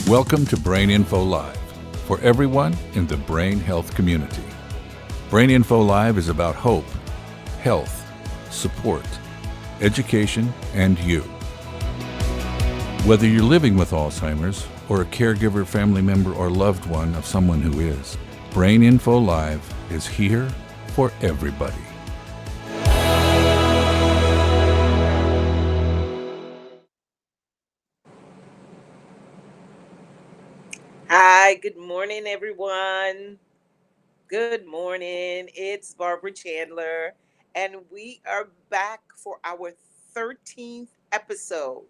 Welcome to Brain Info Live, for everyone in the brain health community. Brain Info Live is about hope, health, support, education, and you. Whether you're living with Alzheimer's or a caregiver, family member, or loved one of someone who is, Brain Info Live is here for everybody. Hi, good morning, everyone. Good morning. It's Barbara Chandler, and we are back for our 13th episode.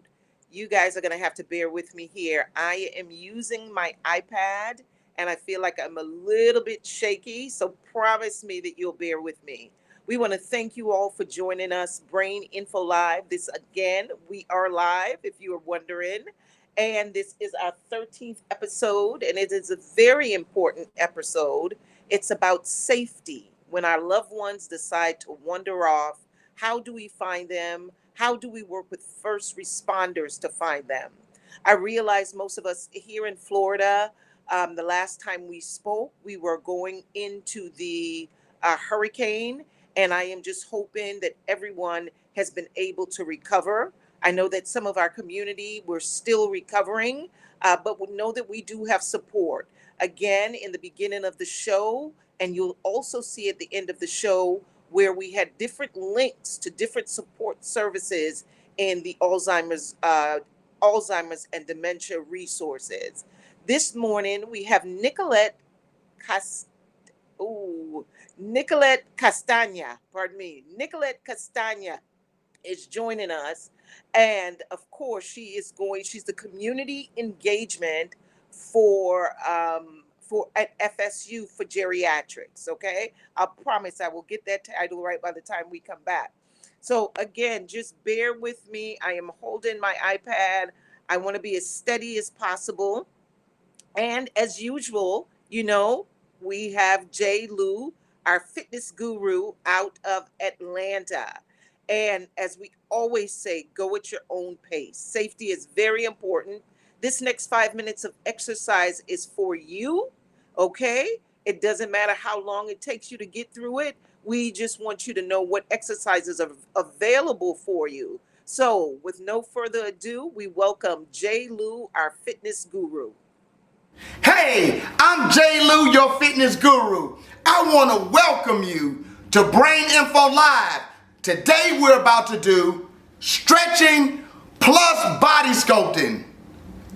You guys are going to have to bear with me here. I am using my iPad, and I feel like I'm a little bit shaky, so promise me that you'll bear with me. We want to thank you all for joining us, Brain Info Live. We are live, if you are wondering. And this is our 13th episode, and it is a very important episode. It's about safety. When our loved ones decide to wander off, how do we find them? How do we work with first responders to find them? I realize most of us here in Florida, the last time we spoke, we were going into the hurricane, and I am just hoping that everyone has been able to recover. I know that some of our community, we're still recovering, but we know that we do have support. Again, in the beginning of the show, and you'll also see at the end of the show where we had different links to different support services in the Alzheimer's and dementia resources. This morning we have Nicolette Castagna. Nicolette Castagna is joining us, and of course she's the community engagement for at FSU for geriatrics. Okay, I promise I will get that title right by the time we come back. So again, just bear with me. I am holding my iPad. I want to be as steady as possible, and as usual, we have Jay Lou, our fitness guru out of Atlanta. And as we always say, go at your own pace. Safety is very important. This next 5 minutes of exercise is for you, okay? It doesn't matter how long it takes you to get through it. We just want you to know what exercises are available for you. So with no further ado, we welcome Jay Lou, our fitness guru. Hey, I'm Jay Lou, your fitness guru. I want to welcome you to Brain Info Live. Today we're about to do stretching plus body sculpting.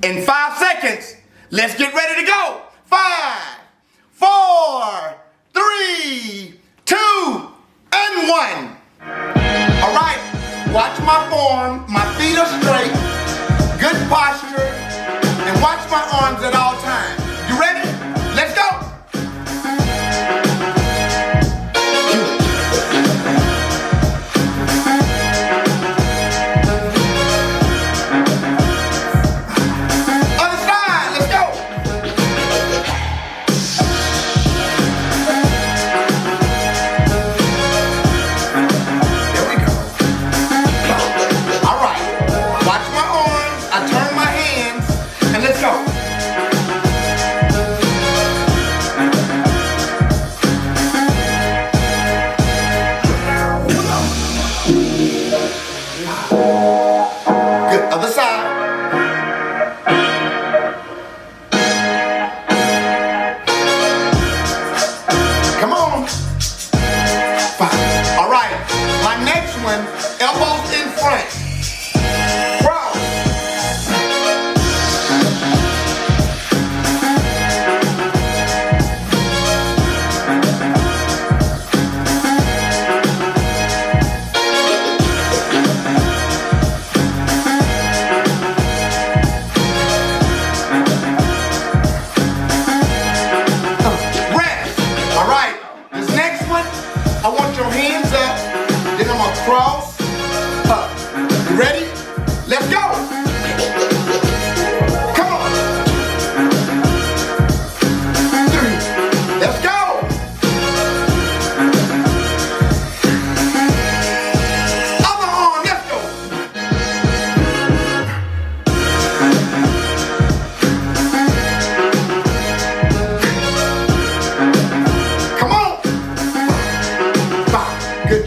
In 5 seconds, let's get ready to go. 5, 4, 3, 2, and 1. All right, watch my form. My feet are straight, good posture, and watch my arms at all times. You ready? Let's go. Elbows in front. Cross.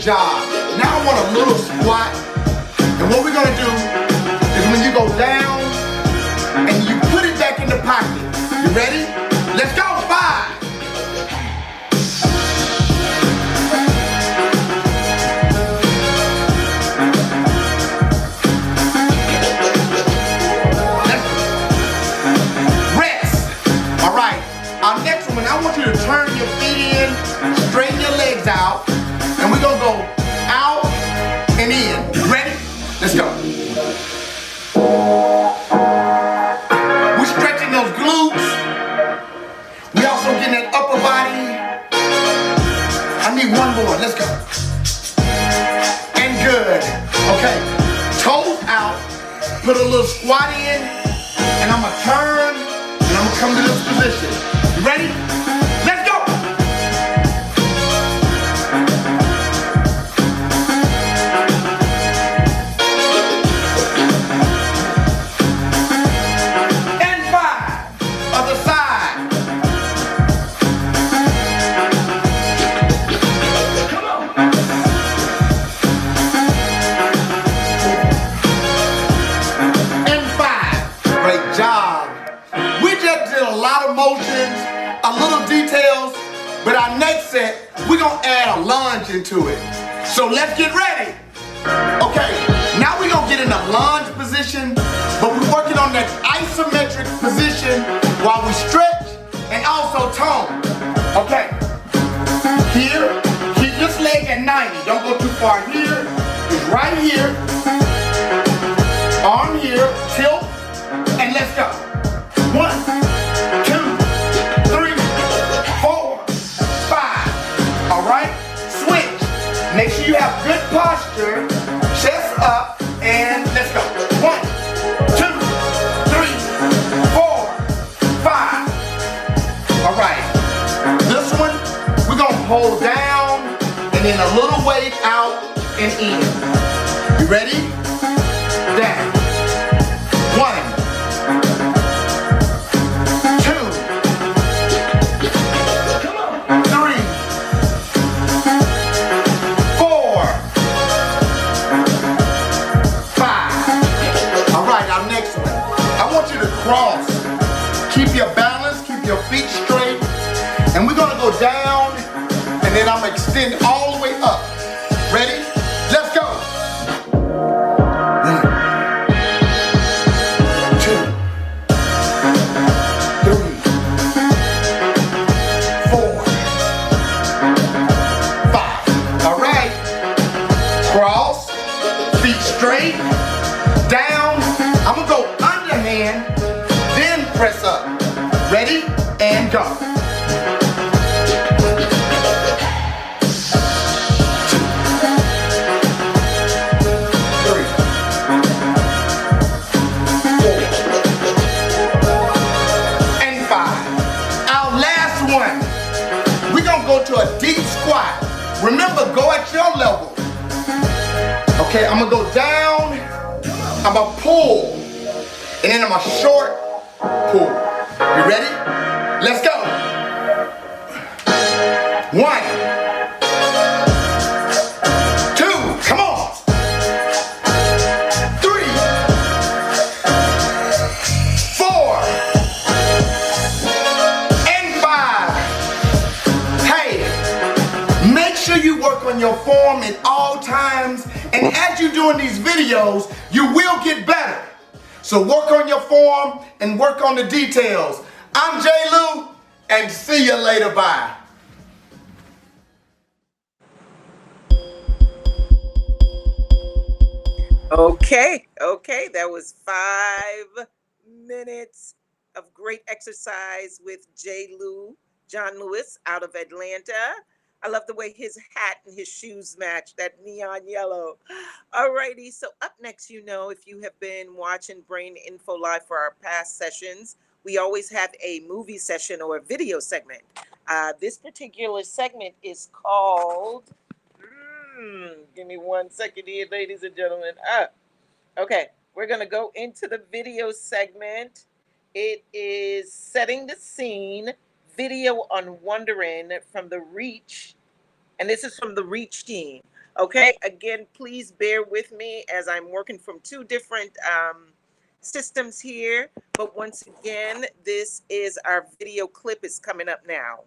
job. Now I want a little squat. And what we're gonna do is when you go down and you put it back in the pocket. You ready? Let's go. 5. Our next one, I want you to turn your feet in, straighten your legs out, and we're gonna go out and in. Ready? Let's go. We're stretching those glutes. We also getting that upper body. I need one more. Let's go. And good. Okay. Toes out. Put a little squat in, and I'm gonna turn, and I'm gonna come to this position. You ready? Let's go! And 5. Other side. Come on. And 5. Great job. We just did a lot of motions, a little details, but our next set, we're gonna add a lunge into it. So let's get ready. Okay, now we're gonna get in a lunge position, but we're working on that isometric position while we stretch and also tone. Okay, here, keep this leg at 90. Don't go too far here. It's right here. Arm here, tilt, and let's go. 1, 2, 3, 4, 5. All right, switch. Make sure you have good posture, chest up, and let's go. 1, 2, 3, 4, 5. All right, this one, we're gonna hold down, and then a little weight out and in. You ready? Down. 1, 5. I want you to cross. Keep your balance, keep your feet straight. And we're gonna go down, and then I'm gonna extend all the way up. Ready? Let's go. 1, 2, 3, 4, 5. All right. Cross, feet straight, down. I'm gonna go underhand, then press up. Ready? And go. 3, 4, and 5. Our last one. We're gonna go to a deep squat. Remember, go at your level. Okay, I'm gonna go down. I'm gonna pull, and then I'm a short pull. You ready? Let's go. 1, 2, come on. 3, 4, and 5. Hey, make sure you work on your form at all times, and as you're doing these videos, you will get better. So work on your form and work on the details. I'm J. Lou, and see you later. Bye. Okay, that was 5 minutes of great exercise with J. Lou, John Lewis out of Atlanta. I love the way his hat and his shoes match, that neon yellow. All righty, so up next, if you have been watching Brain Info Live for our past sessions, we always have a movie session or a video segment. This particular segment is called, give me 1 second here, ladies and gentlemen. Okay, we're going to go into the video segment. It is Setting the Scene, video on Wondering from the Reach. And this is from the Reach team. Okay, again, please bear with me as I'm working from two different systems here. But once again, this is our video clip is coming up now.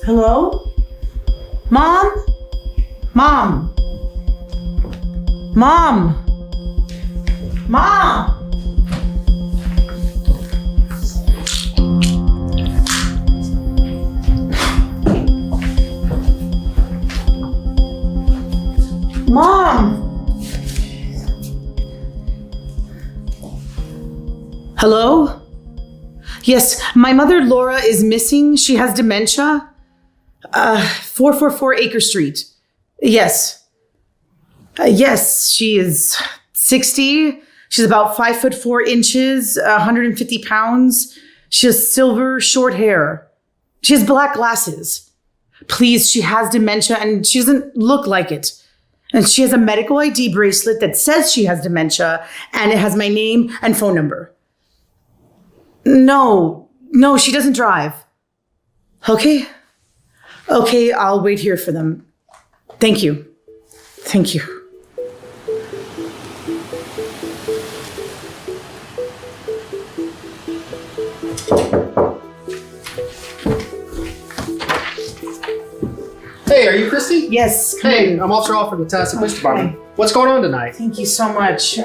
Hello? Mom? Mom? Mom? Mom? Mom? Hello? Yes, my mother Laura is missing. She has dementia. 444 Acre Street. Yes. Yes, she is 60. She's about 5'4", 150 pounds. She has silver short hair. She has black glasses. Please, she has dementia and she doesn't look like it. And she has a medical ID bracelet that says she has dementia and it has my name and phone number. No, she doesn't drive. Okay. Okay, I'll wait here for them. Thank you. Thank you. Hey, are you Christy? Yes. Come Hey, in. I'm Officer Alfred with Task Police Department. Okay. What's going on tonight? Thank you so much.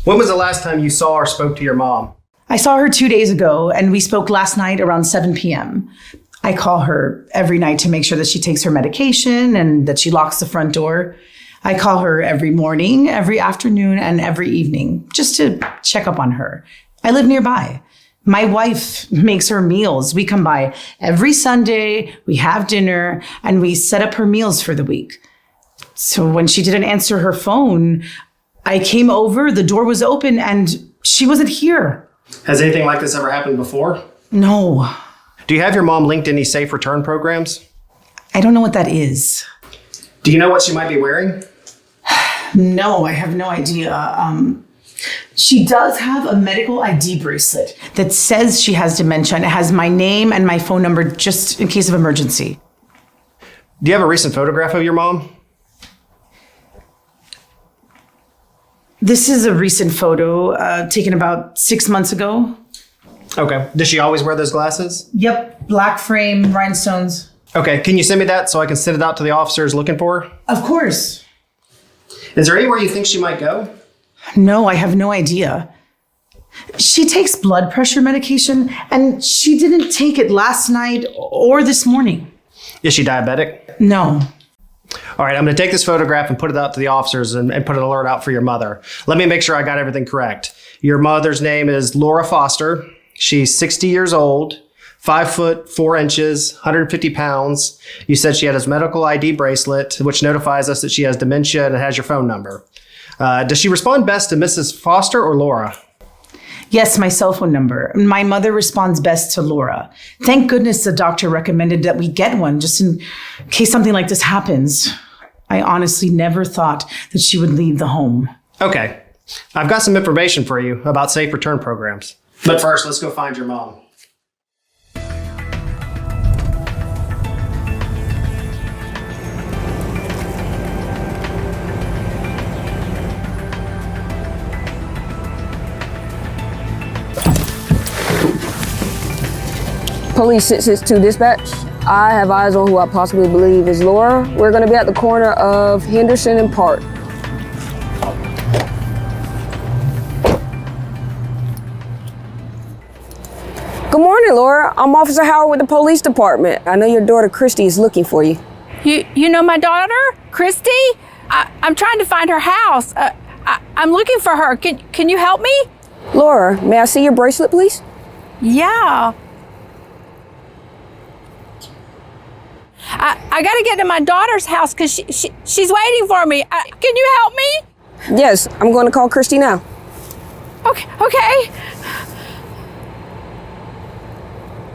When was the last time you saw or spoke to your mom? I saw her 2 days ago and we spoke last night around 7 p.m. I call her every night to make sure that she takes her medication and that she locks the front door. I call her every morning, every afternoon, and every evening just to check up on her. I live nearby. My wife makes her meals. We come by every Sunday, we have dinner, and we set up her meals for the week. So when she didn't answer her phone, I came over, the door was open, and she wasn't here. Has anything like this ever happened before? No, Do you have your mom linked to any safe return programs? I don't know what that is. Do you know what she might be wearing? No, I have no idea. She does have a medical ID bracelet that says she has dementia and it has my name and my phone number just in case of emergency. Do you have a recent photograph of your mom? This is a recent photo taken about 6 months ago. Okay. Does she always wear those glasses? Yep, black frame, rhinestones. Okay. Can you send me that so I can send it out to the officers looking for her? Of course. Is there anywhere you think she might go? No, I have no idea. She takes blood pressure medication and she didn't take it last night or this morning. Is she diabetic? No. All right, I'm going to take this photograph and put it out to the officers and put an alert out for your mother. Let me make sure I got everything correct. Your mother's name is Laura Foster. She's 60 years old, 5'4", 150 pounds. You said she had his medical ID bracelet, which notifies us that she has dementia and it has your phone number. Does she respond best to Mrs. Foster or Laura? Yes, my cell phone number. My mother responds best to Laura. Thank goodness the doctor recommended that we get one just in case something like this happens. I honestly never thought that she would leave the home. Okay, I've got some information for you about safe return programs. But first, let's go find your mom. Police 662 dispatch. I have eyes on who I possibly believe is Laura. We're going to be at the corner of Henderson and Park. Good morning, Laura. I'm Officer Howard with the police department. I know your daughter Christy is looking for you. You know my daughter, Christy? I'm trying to find her house. I'm looking for her. Can you help me? Laura, may I see your bracelet, please? Yeah. I got to get to my daughter's house because she's waiting for me. Can you help me? Yes, I'm going to call Christy now. Okay.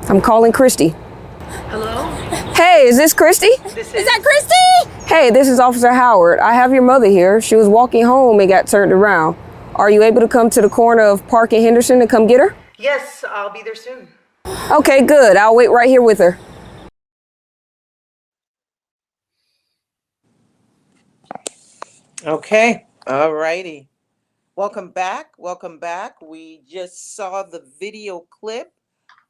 I'm calling Christy. Hello? Hey, is this Christy? Is that Christy? Hey, this is Officer Howard. I have your mother here. She was walking home and got turned around. Are you able to come to the corner of Park and Henderson to come get her? Yes, I'll be there soon. Okay, good. I'll wait right here with her. Okay. All righty. Welcome back. Welcome back. We just saw the video clip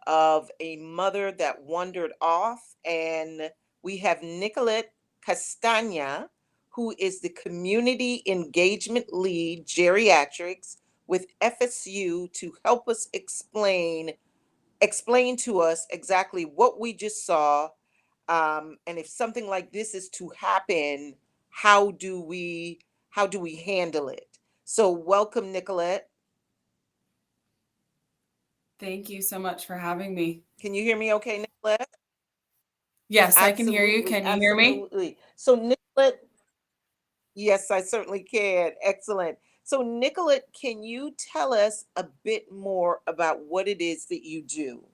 of a mother that wandered off, and we have Nicolette Castagna, who is the Community Engagement Lead Geriatrics with FSU, to help us explain to us exactly what we just saw, and if something like this is to happen, how do we handle it? So welcome, Nicolette. Thank you so much for having me. Can you hear me okay, Nicolette? Yes, I can hear you. Absolutely, Can you hear me? absolutely. So Nicolette, yes, I certainly can. Excellent. So Nicolette, can you tell us a bit more about what it is that you do?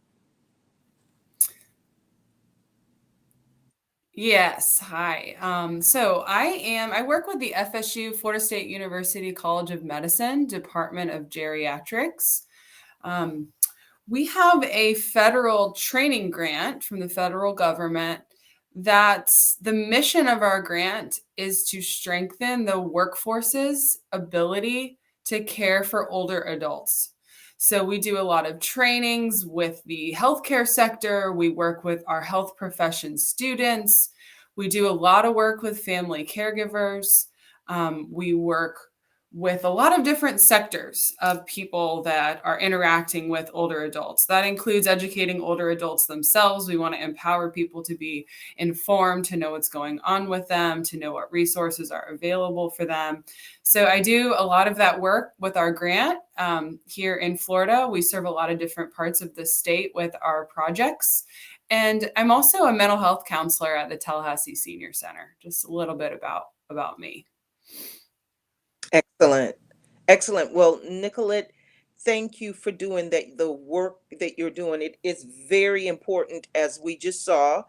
Yes. Hi. So I work with the FSU, Florida State University College of Medicine, Department of Geriatrics. Um, we have a federal training grant from the federal government that the mission of our grant is to strengthen the workforce's ability to care for older adults. So we do a lot of trainings with the healthcare sector. We work with our health profession students. We do a lot of work with family caregivers. We work with a lot of different sectors of people that are interacting with older adults. That includes educating older adults themselves. We want to empower people to be informed, to know what's going on with them, to know what resources are available for them. So I do a lot of that work with our grant here in Florida. We serve a lot of different parts of the state with our projects. And I'm also a mental health counselor at the Tallahassee Senior Center. Just a little bit about me. Excellent. Excellent. Well, Nicolette, thank you for doing that. The work that you're doing, it is very important, as we just saw.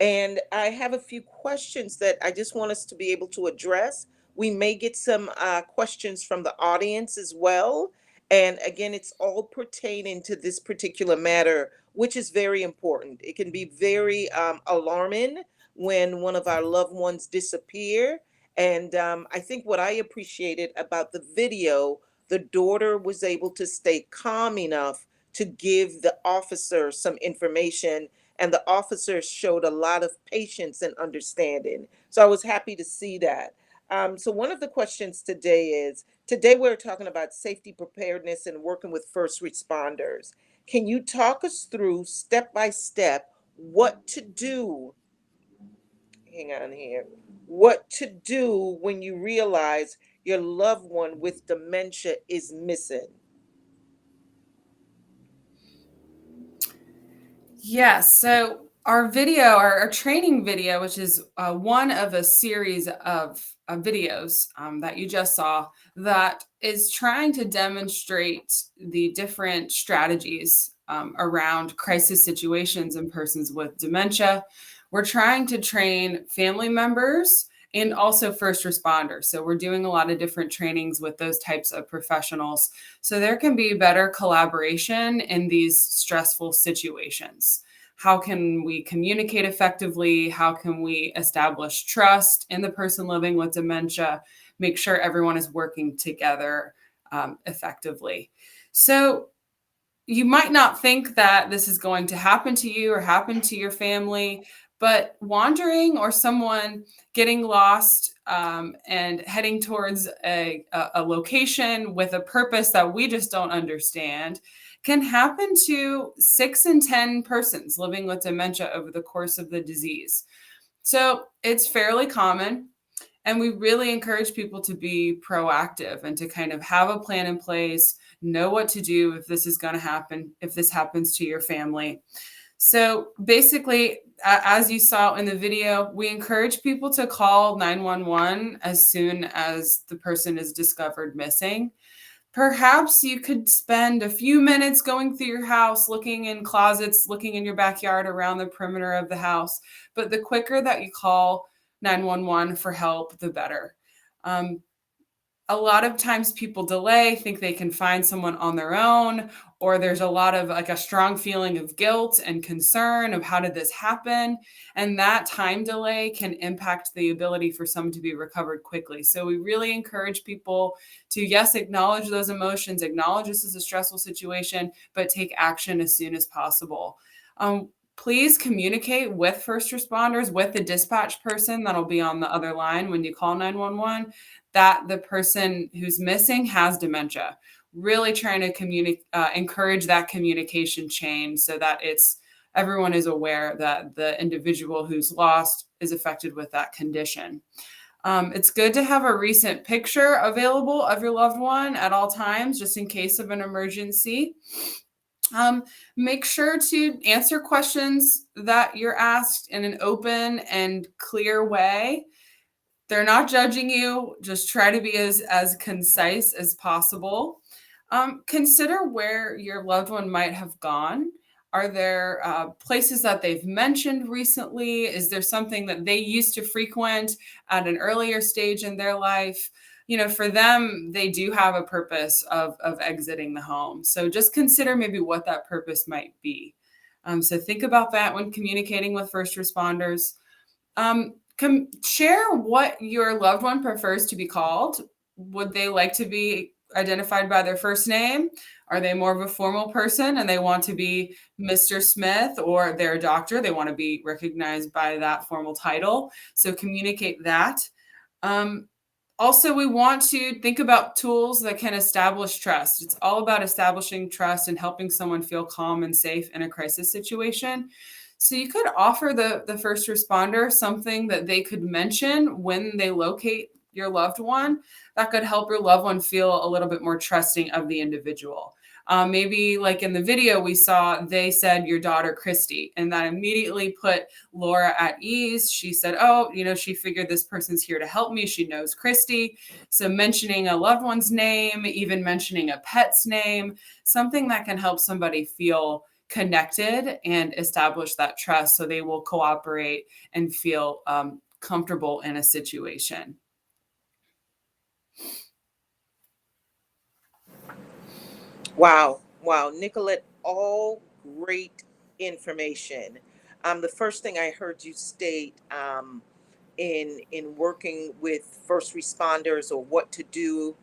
And I have a few questions that I just want us to be able to address. We may get some questions from the audience as well. And again, it's all pertaining to this particular matter, which is very important. It can be very alarming when one of our loved ones disappear. And I think what I appreciated about the video, the daughter was able to stay calm enough to give the officer some information, and the officer showed a lot of patience and understanding. So I was happy to see that. So one of the questions today we're talking about safety preparedness and working with first responders. Can you talk us through step by step what to do? Hang on here. What to do when you realize your loved one with dementia is missing? Yes. So our training video, which is one of a series of videos that you just saw, that is trying to demonstrate the different strategies around crisis situations in persons with dementia. We're trying to train family members and also first responders. So we're doing a lot of different trainings with those types of professionals so there can be better collaboration in these stressful situations. How can we communicate effectively? How can we establish trust in the person living with dementia? Make sure everyone is working together effectively. So you might not think that this is going to happen to you or happen to your family, but wandering or someone getting lost and heading towards a location with a purpose that we just don't understand can happen to 6 in 10 persons living with dementia over the course of the disease. So it's fairly common. And we really encourage people to be proactive and to kind of have a plan in place, know what to do if this is going to happen, if this happens to your family. So basically, as you saw in the video, we encourage people to call 911 as soon as the person is discovered missing. Perhaps you could spend a few minutes going through your house, looking in closets, looking in your backyard around the perimeter of the house. But the quicker that you call 911 for help, the better. A a lot of times people delay, think they can find someone on their own, or there's a lot of like a strong feeling of guilt and concern of how did this happen? And that time delay can impact the ability for someone to be recovered quickly. So we really encourage people to, yes, acknowledge those emotions, acknowledge this is a stressful situation, but take action as soon as possible. Please communicate with first responders, with the dispatch person that'll be on the other line when you call 911, that the person who's missing has dementia. Really trying to encourage that communication chain so that everyone is aware that the individual who's lost is affected with that condition. It's good to have a recent picture available of your loved one at all times, just in case of an emergency. Make sure to answer questions that you're asked in an open and clear way. They're not judging you. Just try to be as concise as possible. Consider where your loved one might have gone. Are there places that they've mentioned recently? Is there something that they used to frequent at an earlier stage in their life? For them, they do have a purpose of exiting the home. So just consider maybe what that purpose might be. So think about that when communicating with first responders. Share what your loved one prefers to be called. Would they like to be identified by their first name? Are they more of a formal person and they want to be Mr. Smith, or they're a doctor, they want to be recognized by that formal title? So communicate that. Also, we want to think about tools that can establish trust. It's all about establishing trust and helping someone feel calm and safe in a crisis situation. So you could offer the first responder something that they could mention when they locate your loved one that could help your loved one feel a little bit more trusting of the individual. Maybe like in the video we saw, they said your daughter, Christy, and that immediately put Laura at ease. She said, oh, she figured this person's here to help me. She knows Christy. So mentioning a loved one's name, even mentioning a pet's name, something that can help somebody feel connected and establish that trust so they will cooperate and feel comfortable in a situation. Wow. Nicolette, all great information. The first thing I heard you state in working with first responders, or what to do,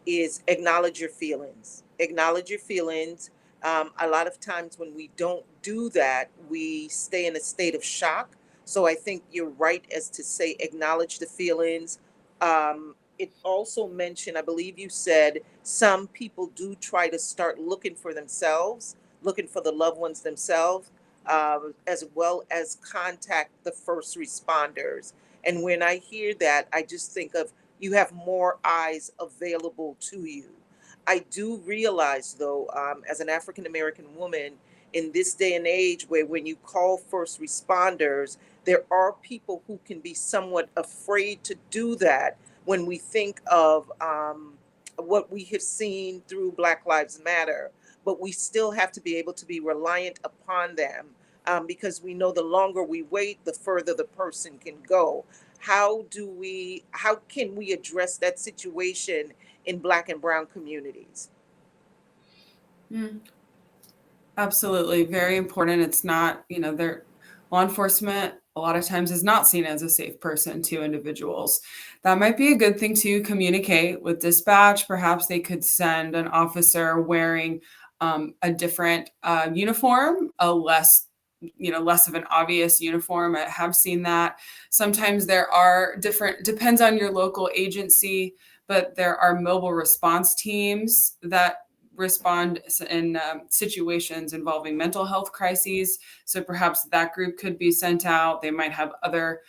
is acknowledge your feelings. Acknowledge your feelings. A lot of times when we don't do that, we stay in a state of shock. So I think you're right as to say acknowledge the feelings. It also mentioned, I believe you said, some people do try to start looking for themselves, looking for the loved ones themselves, as well as contact the first responders. And when I hear that, I just think of, you have more eyes available to you. I do realize, though, as an African American woman, in this day and age, where when you call first responders, there are people who can be somewhat afraid to do that when we think of what we have seen through Black Lives Matter. But we still have to be able to be reliant upon them, because we know the longer we wait, the further the person can go. How can we address that situation in Black and Brown communities? Absolutely. Very important. It's not, law enforcement a lot of times is not seen as a safe person to individuals. That might be a good thing to communicate with dispatch. Perhaps they could send an officer wearing a different uniform, less of an obvious uniform. I have seen that. Sometimes there are depends on your local agency, but there are mobile response teams that respond in situations involving mental health crises. So perhaps that group could be sent out. They might have other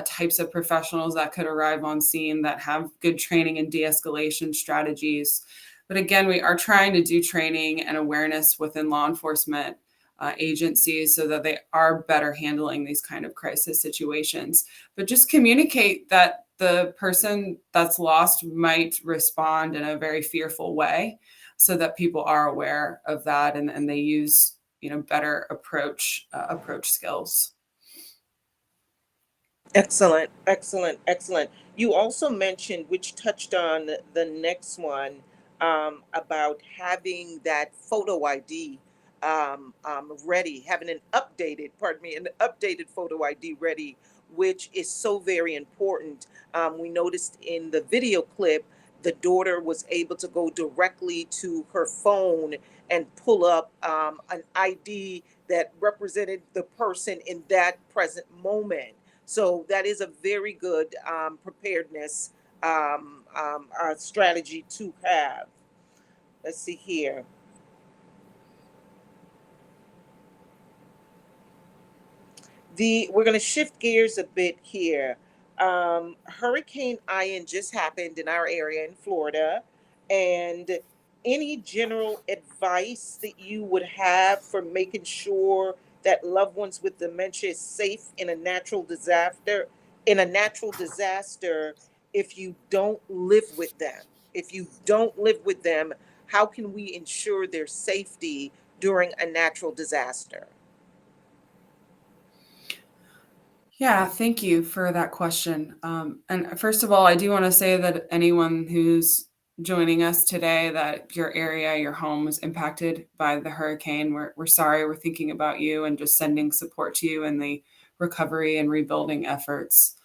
types of professionals that could arrive on scene that have good training and de-escalation strategies. But again, we are trying to do training and awareness within law enforcement agencies so that they are better handling these kind of crisis situations. But just communicate that the person that's lost might respond in a very fearful way, so that people are aware of that and they use better approach skills. Excellent, excellent, excellent. You also mentioned, which touched on the next one, about having that photo ID ready, having an updated photo ID ready, which is so very important. We noticed in the video clip, the daughter was able to go directly to her phone and pull up an ID that represented the person in that present moment. So that is a very good preparedness strategy to have. Let's see here. We're going to shift gears a bit here. Hurricane Ian just happened in our area in Florida, and any general advice that you would have for making sure that loved ones with dementia is safe in a natural disaster, if you don't live with them? If you don't live with them, how can we ensure their safety during a natural disaster? Yeah, thank you for that question. And first of all, I do want to say that anyone who's joining us today, that your area, your home was impacted by the hurricane, we're sorry. We're thinking about you and just sending support to you in the recovery and rebuilding efforts.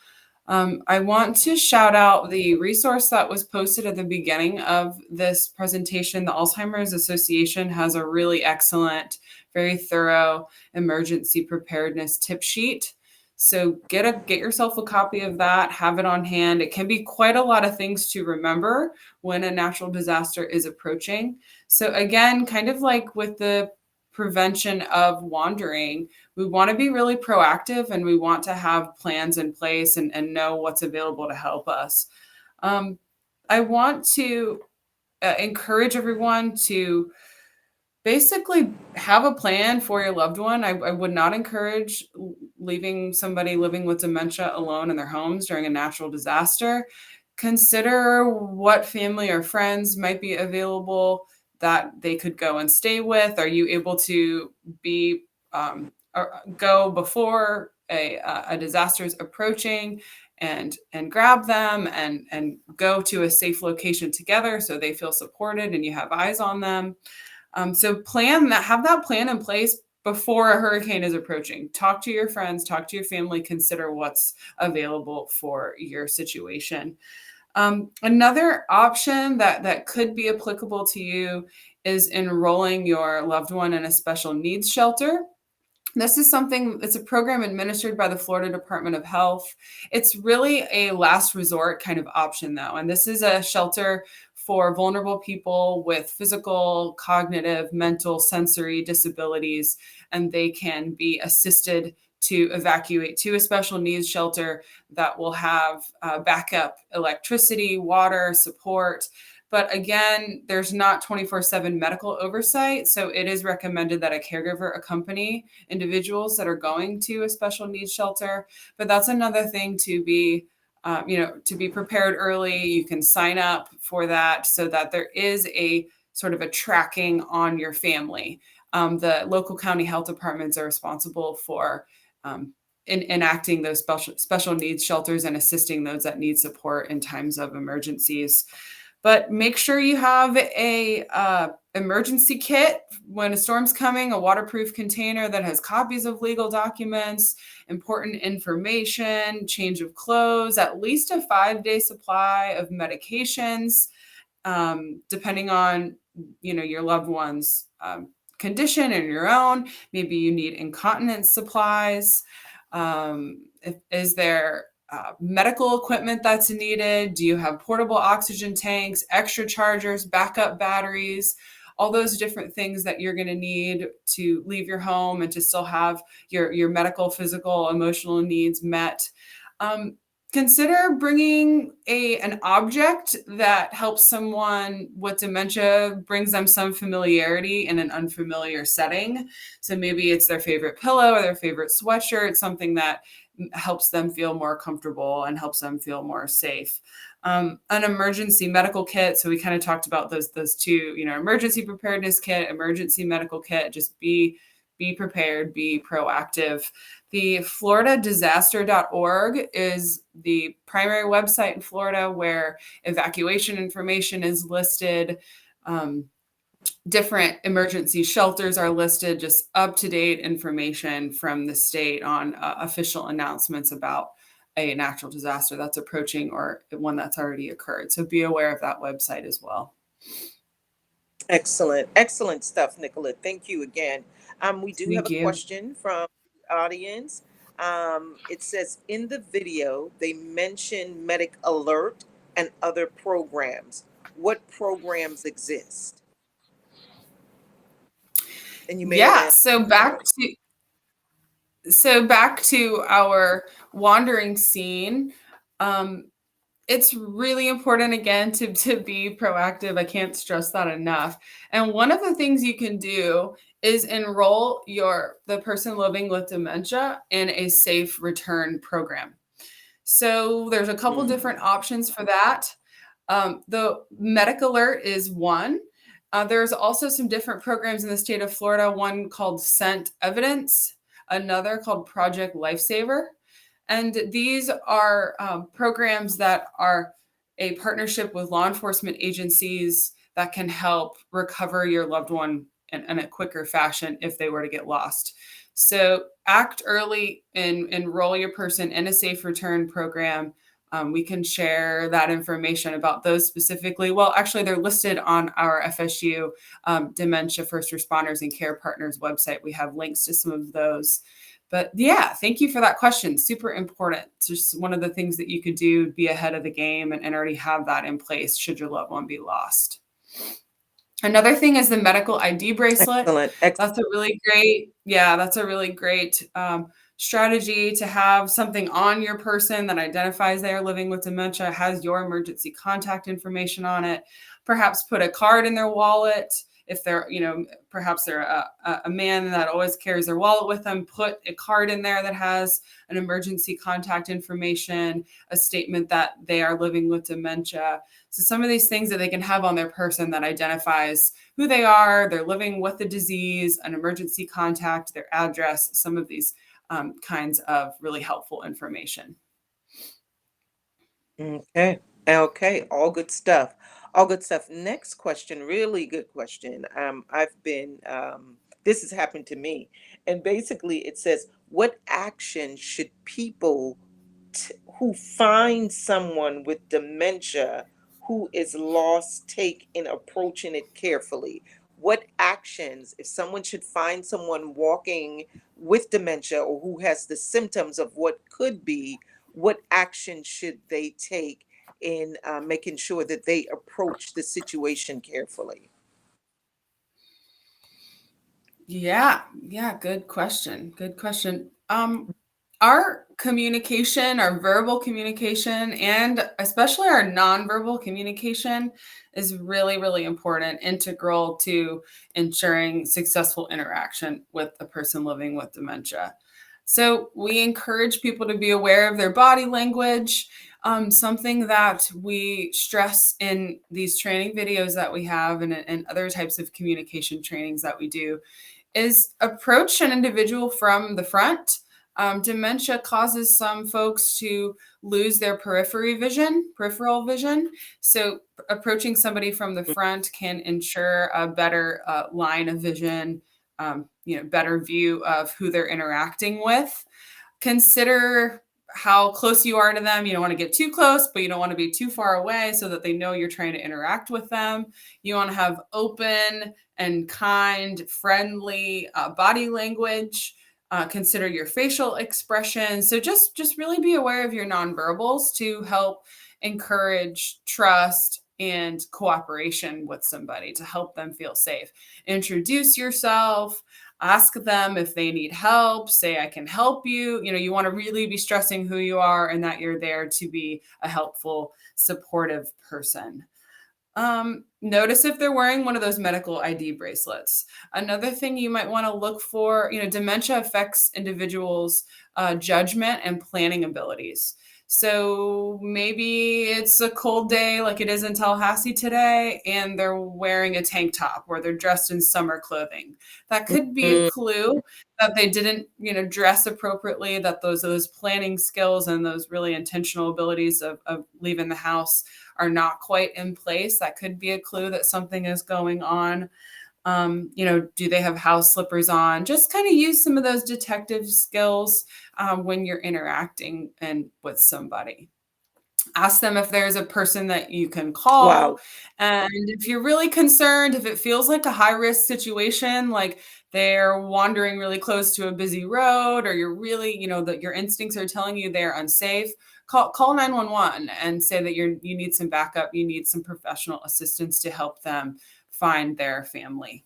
I want to shout out the resource that was posted at the beginning of this presentation. The Alzheimer's Association has a really excellent, very thorough emergency preparedness tip sheet. So get yourself a copy of that, have it on hand. It can be quite a lot of things to remember when a natural disaster is approaching. So again, kind of like with the prevention of wandering, we want to be really proactive and we want to have plans in place and know what's available to help us. I want to encourage everyone to basically have a plan for your loved one. I would not encourage leaving somebody living with dementia alone in their homes during a natural disaster. Consider what family or friends might be available that they could go and stay with. Are you able to be go before a disaster is approaching and grab them and go to a safe location together so they feel supported and you have eyes on them? So have that plan in place before a hurricane is approaching. Talk to your friends, talk to your family, consider what's available for your situation. Another option that could be applicable to you is enrolling your loved one in a special needs shelter. It's a program administered by the Florida Department of Health. It's really a last resort kind of option, though. And this is a shelter for vulnerable people with physical, cognitive, mental, sensory disabilities, and they can be assisted to evacuate to a special needs shelter that will have backup electricity, water, support. But again, there's not 24/7 medical oversight. So it is recommended that a caregiver accompany individuals that are going to a special needs shelter. But that's another thing to be to be prepared early. You can sign up for that so that there is a sort of a tracking on your family. The local county health departments are responsible for enacting those special needs shelters and assisting those that need support in times of emergencies. But make sure you have a emergency kit when a storm's coming, a waterproof container that has copies of legal documents, important information, change of clothes, at least a 5-day supply of medications, depending on your loved one's condition and your own. Maybe you need incontinence supplies. Is there medical equipment that's needed? Do you have portable oxygen tanks, extra chargers, backup batteries, all those different things that you're going to need to leave your home and to still have your medical, physical, emotional needs met? Consider bringing an object that helps someone with dementia, brings them some familiarity in an unfamiliar setting. So maybe it's their favorite pillow or their favorite sweatshirt, something that helps them feel more comfortable and helps them feel more safe. An emergency medical kit. So we kind of talked about those two, emergency preparedness kit, emergency medical kit. Just be be prepared, be proactive. The floridadisaster.org is the primary website in Florida where evacuation information is listed. Different emergency shelters are listed, just up-to-date information from the state on official announcements about a natural disaster that's approaching or one that's already occurred. So be aware of that website as well. Excellent. Excellent stuff, Nicolette. Thank you again. We do have Thank a you. question from the audience. It says, in the video, they mention Medic Alert and other programs. What programs exist? And you may want Yeah, to. so back to our wandering scene. It's really important again to be proactive. I can't stress that enough. And one of the things you can do is enroll the person living with dementia in a safe return program. So there's a couple different options for that. The Medic Alert is one. There's also some different programs in the state of Florida, one called Scent Evidence, another called Project Lifesaver. And these are programs that are a partnership with law enforcement agencies that can help recover your loved one in a quicker fashion if they were to get lost. So act early and enroll your person in a safe return program. We can share that information about those specifically. Well, actually, they're listed on our FSU Dementia First Responders and Care Partners website. We have links to some of those. But yeah, thank you for that question. Super important. It's just one of the things that you could do, be ahead of the game and already have that in place should your loved one be lost. Another thing is the medical ID bracelet. Excellent. That's a really great strategy to have something on your person that identifies they are living with dementia, has your emergency contact information on it. Perhaps put a card in their wallet. If they're, perhaps they're a man that always carries their wallet with them, put a card in there that has an emergency contact information, a statement that they are living with dementia. So some of these things that they can have on their person that identifies who they are, they're living with the disease, an emergency contact, their address, some of these kinds of really helpful information. Okay. Okay. All good stuff. All good stuff. Next question, really good question. This has happened to me. And basically it says, what action should people who find someone with dementia who is lost take in approaching it carefully? What actions, if someone should find someone walking with dementia or who has the symptoms of what could be, what action should they take in making sure that they approach the situation carefully? Yeah, good question. Our communication, our verbal communication, and especially our nonverbal communication is really, really important, integral to ensuring successful interaction with a person living with dementia. So we encourage people to be aware of their body language. Something that we stress in these training videos that we have and other types of communication trainings that we do is approach an individual from the front. Dementia causes some folks to lose their peripheral vision. So approaching somebody from the front can ensure a better line of vision, better view of who they're interacting with. Consider how close you are to them. You don't want to get too close, but you don't want to be too far away so that they know you're trying to interact with them. You want to have open and kind, friendly body language. Consider your facial expressions. So just really be aware of your nonverbals to help encourage trust and cooperation with somebody to help them feel safe. Introduce yourself. Ask them if they need help. Say, I can help you. You want to really be stressing who you are and that you're there to be a helpful, supportive person. Notice if they're wearing one of those medical ID bracelets. Another thing you might want to look for, dementia affects individuals' judgment and planning abilities. So maybe it's a cold day like it is in Tallahassee today, and they're wearing a tank top or they're dressed in summer clothing. That could be a clue that they didn't, dress appropriately, that those planning skills and those really intentional abilities of leaving the house are not quite in place. That could be a clue that something is going on. Do they have house slippers on? Just kind of use some of those detective skills when you're interacting and with somebody. Ask them if there's a person that you can call. Wow. And if you're really concerned, if it feels like a high risk situation, like they're wandering really close to a busy road, or you're really, that your instincts are telling you they're unsafe, call 911 and say that you need some backup, you need some professional assistance to help them find their family.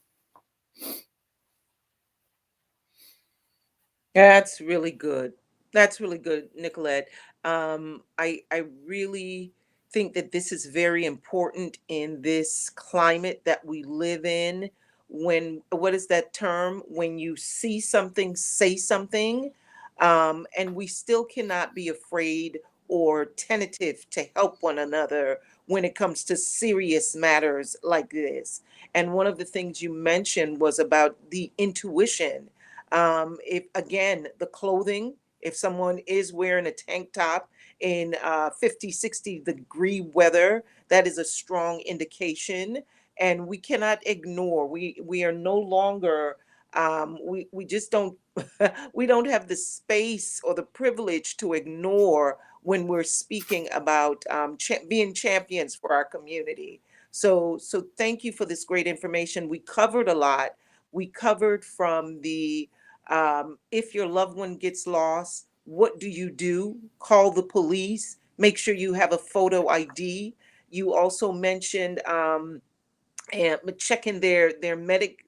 That's really good. That's really good, Nicolette. I really think that this is very important in this climate that we live in. When, what is that term? When you see something, say something. And we still cannot be afraid or tentative to help one another when it comes to serious matters like this. And one of the things you mentioned was about the intuition. If again, the clothing, if someone is wearing a tank top in 50, 60-degree weather, that is a strong indication. And we cannot ignore. We are no longer, we just don't, we don't have the space or the privilege to ignore when we're speaking about being champions for our community. So thank you for this great information. We covered a lot. We covered from the if your loved one gets lost, what do you do? Call the police. Make sure you have a photo ID. You also mentioned and checking their medic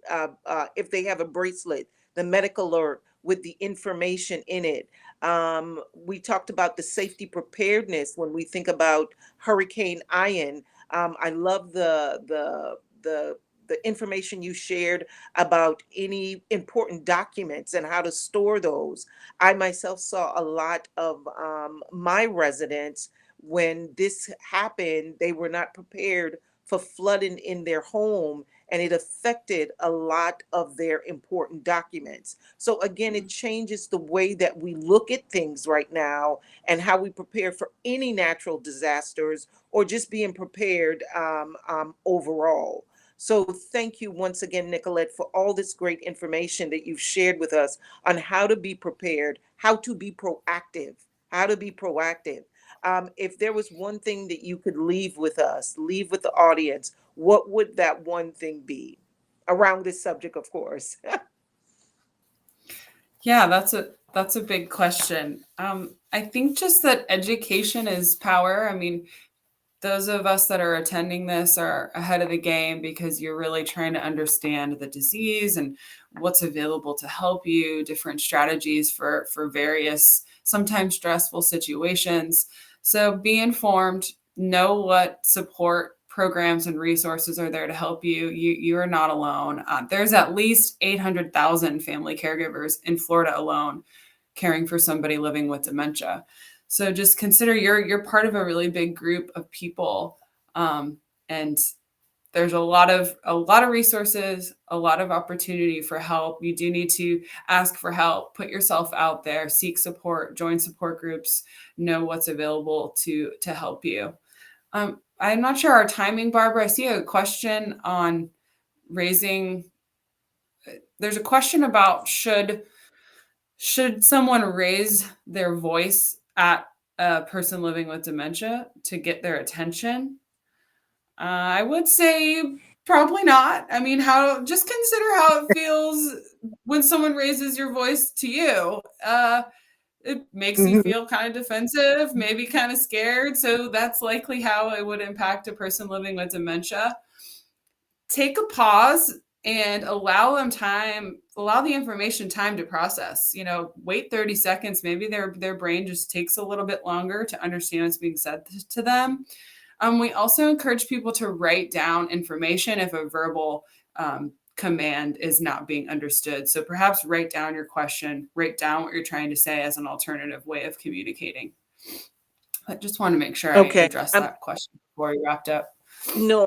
if they have a bracelet, the medic alert with the information in it. We talked about the safety preparedness when we think about Hurricane Ian. I love the information you shared about any important documents and how to store those. I myself saw a lot of my residents when this happened, they were not prepared for flooding in their home, and it affected a lot of their important documents. So again, it changes the way that we look at things right now and how we prepare for any natural disasters or just being prepared overall. So thank you once again, Nicolette, for all this great information that you've shared with us on how to be prepared, how to be proactive, how to be proactive. If there was one thing that you could leave with us, leave with the audience, what would that one thing be around this subject, of course? Yeah, that's a big question. I think just that education is power. I mean, those of us that are attending this are ahead of the game because you're really trying to understand the disease and what's available to help you, different strategies for various, sometimes stressful situations. So be informed, know what support programs and resources are there to help you. You are not alone. There's at least 800,000 family caregivers in Florida alone caring for somebody living with dementia. So just consider you're part of a really big group of people, and there's a lot of resources, a lot of opportunity for help. You do need to ask for help, put yourself out there, seek support, join support groups, know what's available to help you. I'm not sure our timing, Barbara. I see a question on raising. There's a question about should someone raise their voice at a person living with dementia to get their attention? I would say probably not. I mean, just consider how it feels when someone raises your voice to you. It makes you Mhm. feel kind of defensive, maybe kind of scared. So that's likely how it would impact a person living with dementia. Take a pause and allow the information time to process. Wait 30 seconds. Maybe their brain just takes a little bit longer to understand what's being said to them. We also encourage people to write down information if a verbal command is not being understood. So perhaps write down your question, write down what you're trying to say as an alternative way of communicating. I just want to make sure I Okay. addressed that question before we wrapped up. No,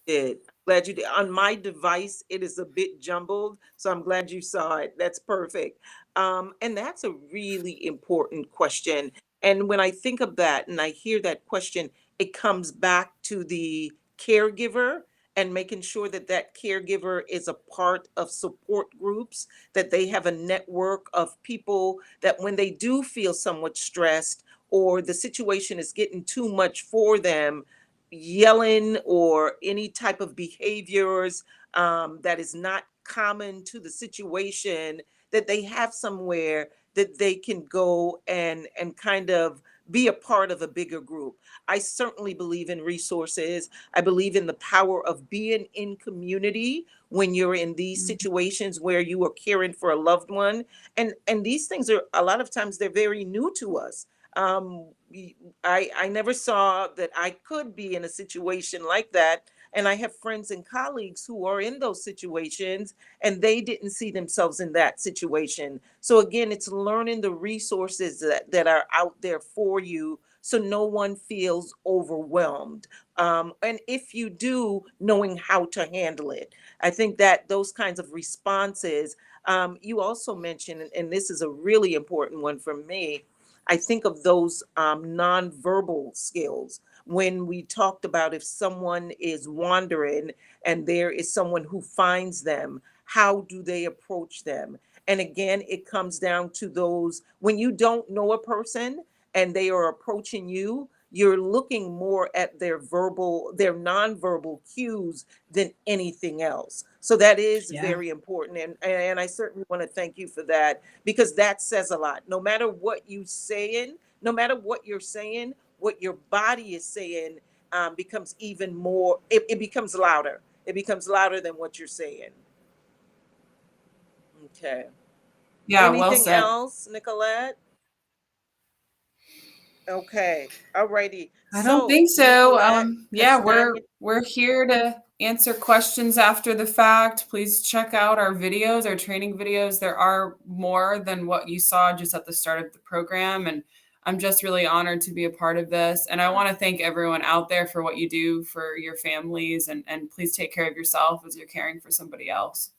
did. Glad you did. On my device, it is a bit jumbled, so I'm glad you saw it. That's perfect. And that's a really important question. And when I think of that and I hear that question, it comes back to the caregiver and making sure that that caregiver is a part of support groups, that they have a network of people that when they do feel somewhat stressed or the situation is getting too much for them, yelling or any type of behaviors that is not common to the situation, that they have somewhere that they can go and kind of be a part of a bigger group. I certainly believe in resources. I believe in the power of being in community when you're in these situations where you are caring for a loved one. And these things are a lot of times they're very new to us. I never saw that I could be in a situation like that. And I have friends and colleagues who are in those situations and they didn't see themselves in that situation. So again, it's learning the resources that are out there for you so no one feels overwhelmed. And if you do, knowing how to handle it. I think that those kinds of responses, you also mentioned, and this is a really important one for me, I think of those nonverbal skills. When we talked about if someone is wandering and there is someone who finds them, how do they approach them? And again, it comes down to those when you don't know a person and they are approaching you, you're looking more at their nonverbal cues than anything else. So that is Yeah. very important. And I certainly want to thank you for that because that says a lot. No matter what you're saying, what your body is saying becomes even more, it becomes louder. It becomes louder than what you're saying. Okay. Yeah, well Anything said. else, Nicolette? Okay. Alrighty. I don't So, think so. Nicolette Yeah, Castagna. we're here to answer questions after the fact. Please check out our videos, our training videos. There are more than what you saw just at the start of the program, and I'm just really honored to be a part of this. And I want to thank everyone out there for what you do for your families, and please take care of yourself as you're caring for somebody else.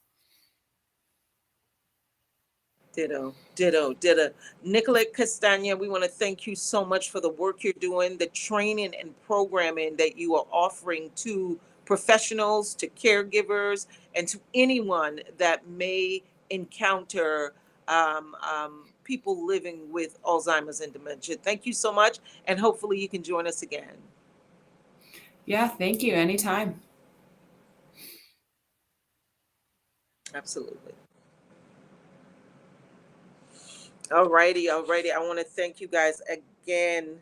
Ditto, ditto, ditto. Nicolette Castagna, we want to thank you so much for the work you're doing, the training and programming that you are offering to professionals, to caregivers, and to anyone that may encounter people living with Alzheimer's and dementia. Thank you so much, and hopefully you can join us again. Yeah, thank you. Anytime. Absolutely. Alrighty, alrighty. I want to thank you guys again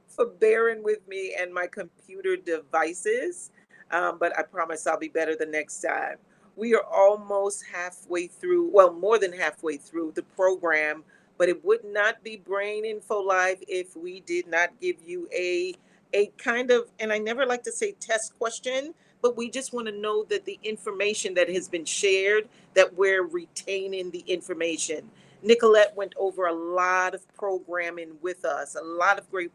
for bearing with me and my computer devices. But I promise I'll be better the next time. We are almost halfway through, well, more than halfway through the program, but it would not be Brain Info Live if we did not give you a kind of, and I never like to say test question, but we just want to know that the information that has been shared, that we're retaining the information. Nicolette went over a lot of programming with us, a lot of great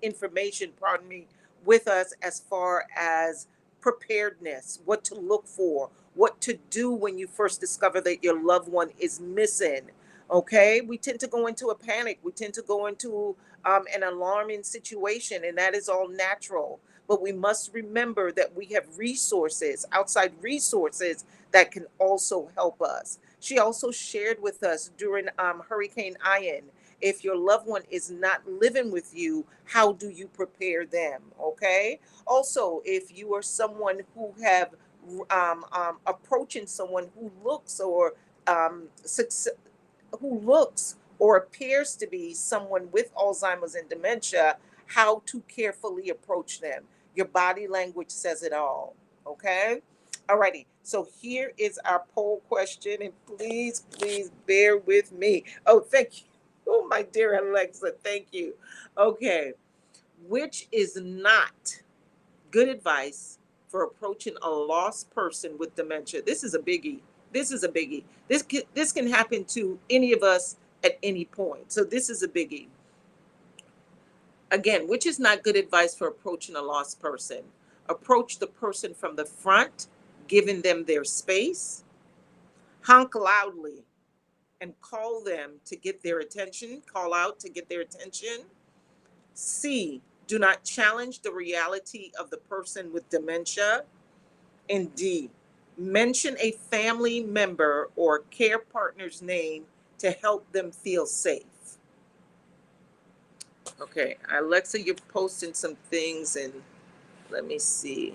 information, pardon me, with us as far as preparedness, what to look for, what to do when you first discover that your loved one is missing. Okay, we tend to go into a panic, we tend to go into an alarming situation, and that is all natural. But we must remember that we have resources, outside resources, that can also help us. She also shared with us during Hurricane Ian, if your loved one is not living with you, how do you prepare them? Okay. Also, if you are someone who have approaching someone who looks or success, who looks or appears to be someone with Alzheimer's and dementia, how to carefully approach them. Your body language says it all. Okay. Alrighty. So here is our poll question, and please, please bear with me. Oh, thank you. Oh, my dear Alexa, thank you. Okay. Which is not good advice for approaching a lost person with dementia? This is a biggie. This is a biggie. This can happen to any of us at any point. So this is a biggie. Again, which is not good advice for approaching a lost person? Approach the person from the front, giving them their space. Honk loudly and call them to get their attention. Call out to get their attention. C, do not challenge the reality of the person with dementia. And D, mention a family member or care partner's name to help them feel safe. Okay, Alexa, you're posting some things and let me see.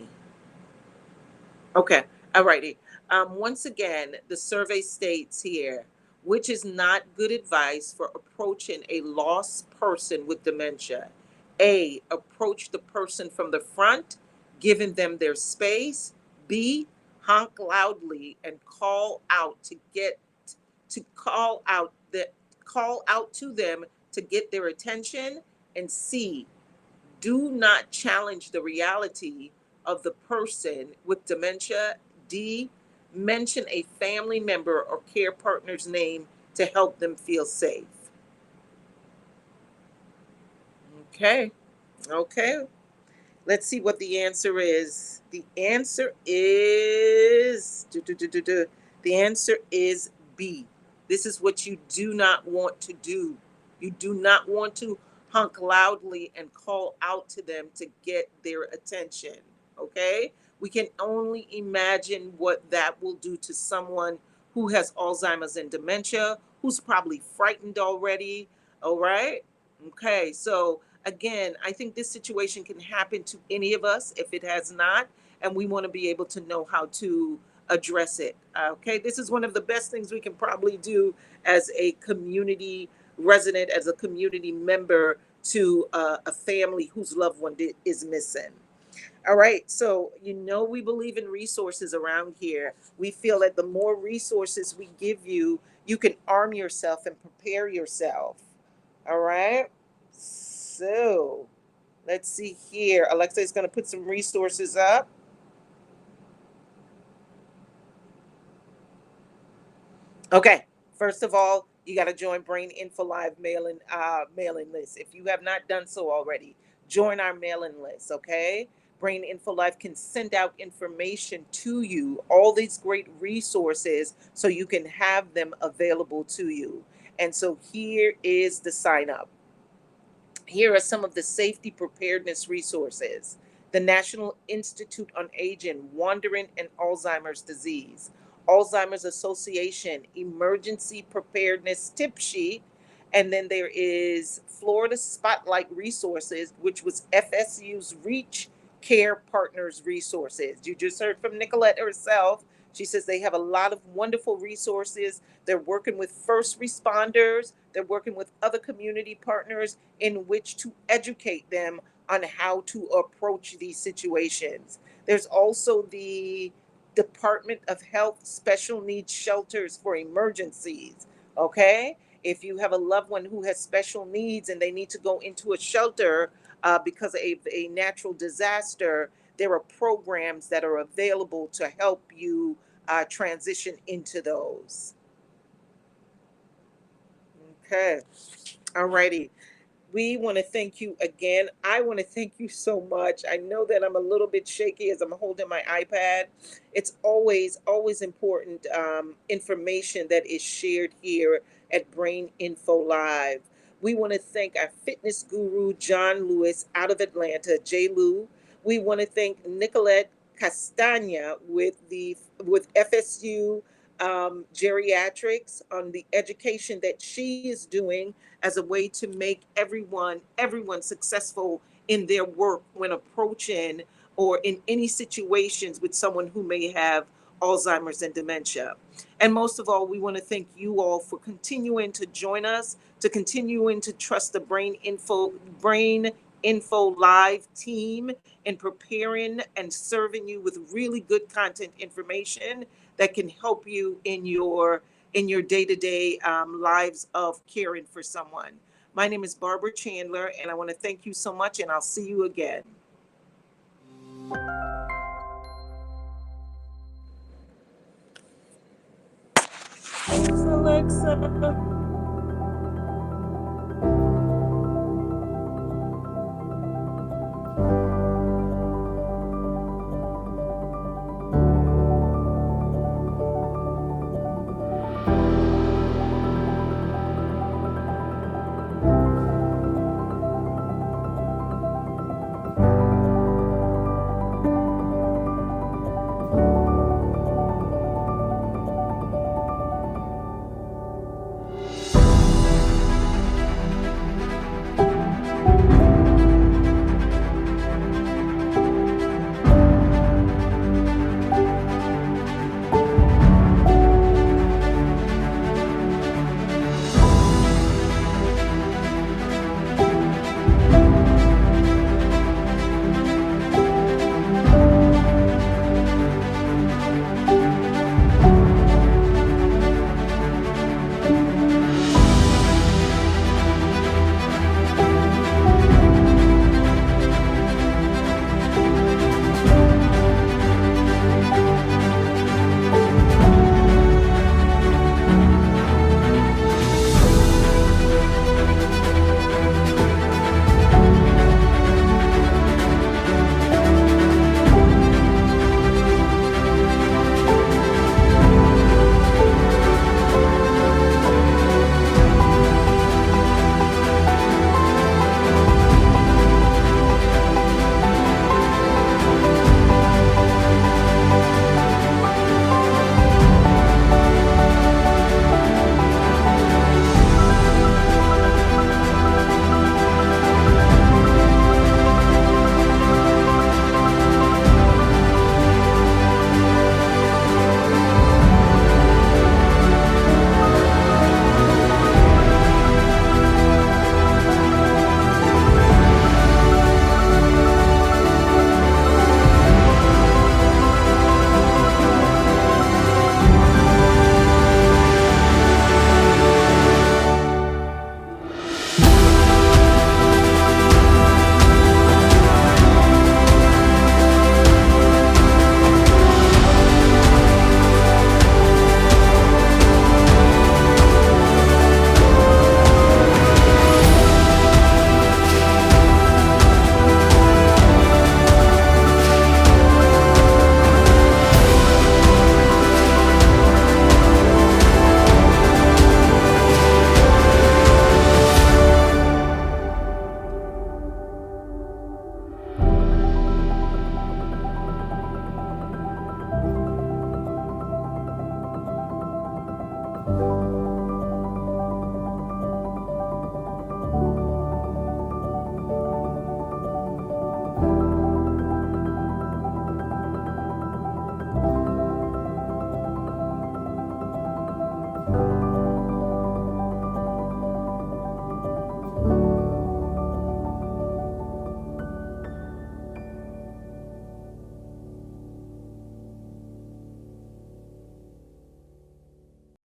Okay, all righty. Once again, the survey states here, which is not good advice for approaching a lost person with dementia. A, approach the person from the front, giving them their space. B, honk loudly and call out to them to get their attention. And C, do not challenge the reality of the person with dementia. D, mention a family member or care partner's name to help them feel safe. Okay. Let's see what the answer is. The answer is the answer is B. This is what you do not want to do. You do not want to honk loudly and call out to them to get their attention. Okay? We can only imagine what that will do to someone who has Alzheimer's and dementia, who's probably frightened already. All right? Okay, so again, I think this situation can happen to any of us if it has not, and we want to be able to know how to address it. Okay, this is one of the best things we can probably do as a community resident, as a community member to a family whose loved one is missing. All right, so we believe in resources around here. We feel that the more resources we give you, you can arm yourself and prepare yourself. All right. So let's see here. Alexa is going to put some resources up. Okay. First of all, you got to join Brain Info Live mailing list. If you have not done so already, join our mailing list. Okay. Brain Info Live can send out information to you, all these great resources, so you can have them available to you. And so here is the sign up. Here are some of the safety preparedness resources. The National Institute on Aging, Wandering and Alzheimer's Disease, Alzheimer's Association Emergency Preparedness Tip Sheet, and then there is Florida Spotlight Resources, which was FSU's Reach Care Partners Resources. You just heard from Nicolette herself. She says they have a lot of wonderful resources. They're working with first responders. They're working with other community partners in which to educate them on how to approach these situations. There's also the Department of Health Special Needs Shelters for Emergencies. Okay? If you have a loved one who has special needs and they need to go into a shelter because of a natural disaster, there are programs that are available to help you transition into those. Okay. All righty. We want to thank you again. I want to thank you so much. I know that I'm a little bit shaky as I'm holding my iPad. It's always important information that is shared here at Brain Info Live. We want to thank our fitness guru, John Lewis, out of Atlanta, J. Lou. We want to thank Nicolette Castagna with FSU Geriatrics on the education that she is doing as a way to make everyone successful in their work when approaching or in any situations with someone who may have Alzheimer's and dementia. And most of all, we want to thank you all for continuing to join us, to continuing to trust the Brain Info Live team in preparing and serving you with really good content information that can help you in your day-to-day lives of caring for someone. My name is Barbara Chandler, and I want to thank you so much, and I'll see you again. Thanks, Alexa.